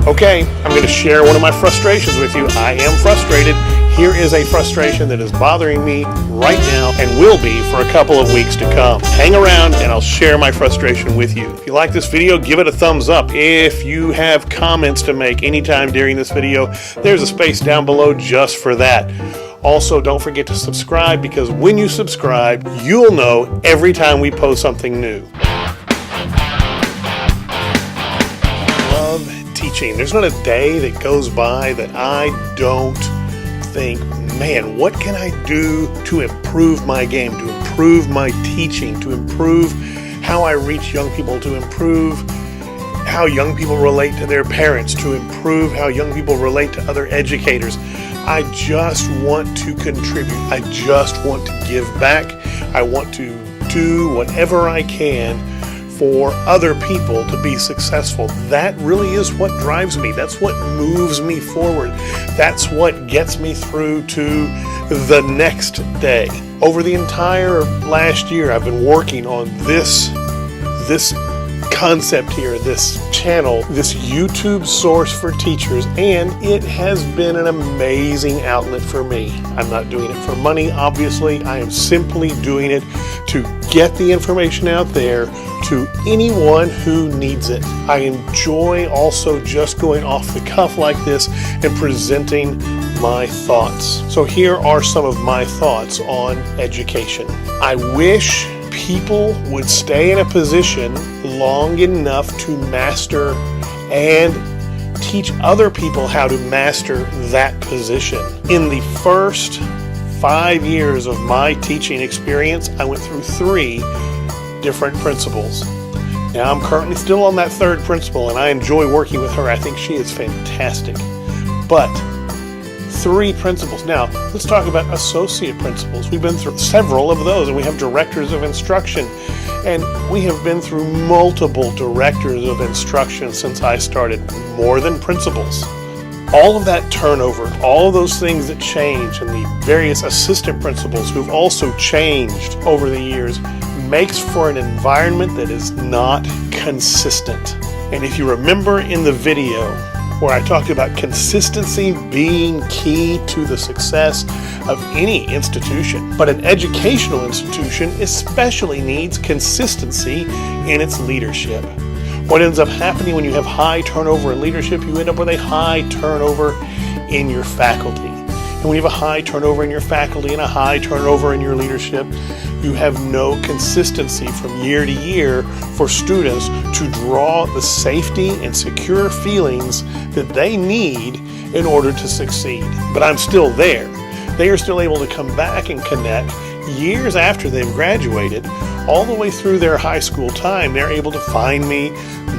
Okay, I'm going to share one of my frustrations with you. I am frustrated. Here is a frustration that is bothering me right now and will be for a couple of weeks to come. Hang around and I'll share my frustration with you. If you like this video, give it a thumbs up. If you have comments to make anytime during this video, there's a space down below just for that. Also, don't forget to subscribe, because when you subscribe, you'll know every time we post something new. Teaching. There's not a day that goes by that I don't think, man, what can I do to improve my game, to improve my teaching, to improve how I reach young people, to improve how young people relate to their parents, to improve how young people relate to other educators. I just want to contribute. I just want to give back. I want to do whatever I can for other people to be successful. That really is what drives me. That's what moves me forward. That's what gets me through to the next day. Over the entire last year, I've been working on this concept here, this channel, this YouTube source for teachers, and it has been an amazing outlet for me. I'm not doing it for money, obviously. I am simply doing it to get the information out there to anyone who needs it. I enjoy also just going off the cuff like this and presenting my thoughts. So here are some of my thoughts on education. I wish people would stay in a position long enough to master and teach other people how to master that position. In the first 5 years of my teaching experience, I went through 3 different principals. Now I'm currently still on that 3rd principal, and I enjoy working with her. I think she is fantastic. But 3 principals. Now, let's talk about associate principals. We've been through several of those, and we have directors of instruction, and we have been through multiple directors of instruction since I started, more than principals. All of that turnover, all of those things that change, and the various assistant principals who've also changed over the years, makes for an environment that is not consistent. And if you remember in the video where I talked about consistency being key to the success of any institution, but an educational institution especially needs consistency in its leadership. What ends up happening when you have high turnover in leadership, you end up with a high turnover in your faculty. And when you have a high turnover in your faculty and a high turnover in your leadership, you have no consistency from year to year for students to draw the safety and secure feelings that they need in order to succeed. But I'm still there. They are still able to come back and connect years after they've graduated, all the way through their high school time. They're able to find me,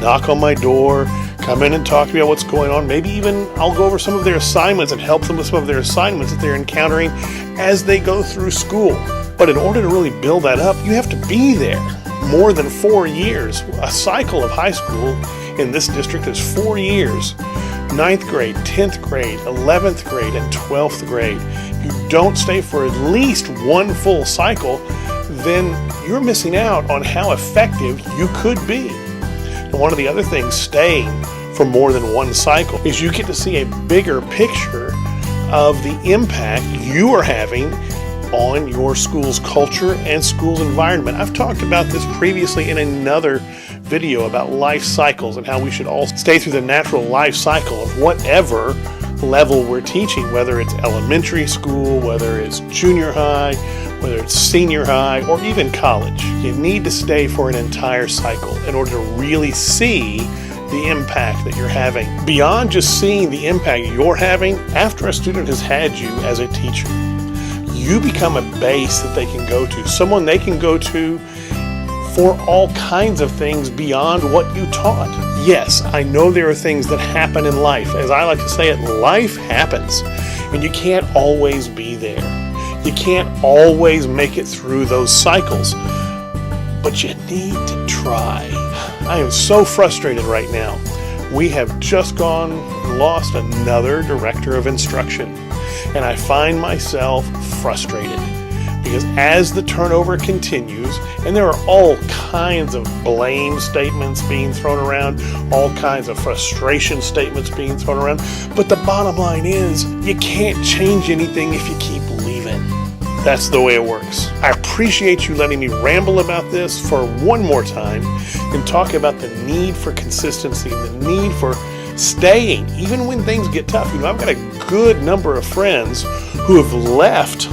knock on my door, come in and talk to me about what's going on. Maybe even I'll go over some of their assignments and help them with some of their assignments that they're encountering as they go through school. But in order to really build that up, you have to be there more than 4 years. A cycle of high school in this district is 4 years. 9th grade, 10th grade, 11th grade, and 12th grade. If you don't stay for at least 1 full cycle, then you're missing out on how effective you could be. And one of the other things staying for more than 1 cycle is you get to see a bigger picture of the impact you are having on your school's culture and school's environment. I've talked about this previously in another video about life cycles and how we should all stay through the natural life cycle of whatever level we're teaching, whether it's elementary school, whether it's junior high, whether it's senior high, or even college. You need to stay for an entire cycle in order to really see the impact that you're having. Beyond just seeing the impact you're having, after a student has had you as a teacher, you become a base that they can go to, someone they can go to for all kinds of things beyond what you taught. Yes, I know there are things that happen in life. As I like to say it, life happens, and you can't always be there. You can't always make it through those cycles, but you need to try. I am so frustrated right now. We have just lost another director of instruction, and I find myself frustrated. Because as the turnover continues, and there are all kinds of blame statements being thrown around, all kinds of frustration statements being thrown around, but the bottom line is you can't change anything if you keep leaving. That's the way it works. I appreciate you letting me ramble about this for one more time and talk about the need for consistency, the need for staying, even when things get tough. I've got a good number of friends who have left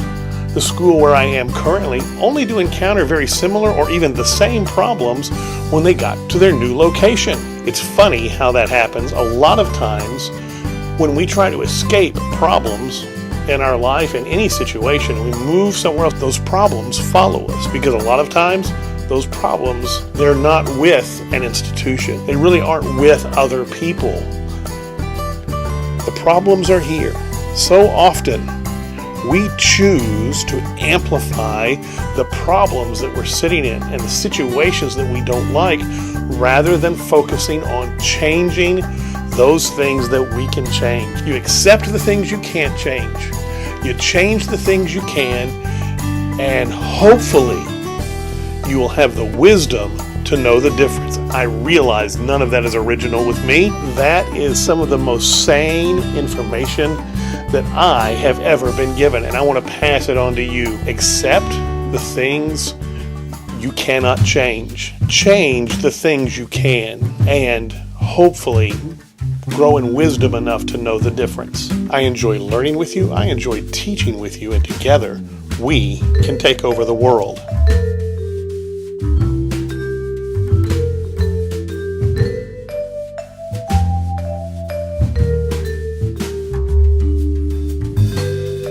the school where I am currently only to encounter very similar or even the same problems when they got to their new location. It's funny how that happens. A lot of times when we try to escape problems in our life, in any situation, we move somewhere else, those problems follow us, because a lot of times those problems, they're not with an institution. They really aren't with other people. The problems are here. So often we choose to amplify the problems that we're sitting in and the situations that we don't like, rather than focusing on changing those things that we can change. You accept the things you can't change. You change the things you can, and hopefully you will have the wisdom to know the difference. I realize none of that is original with me. That is some of the most sane information that I have ever been given, and I want to pass it on to you. Accept the things you cannot change. Change the things you can, and hopefully grow in wisdom enough to know the difference. I enjoy learning with you. I enjoy teaching with you, and together we can take over the world.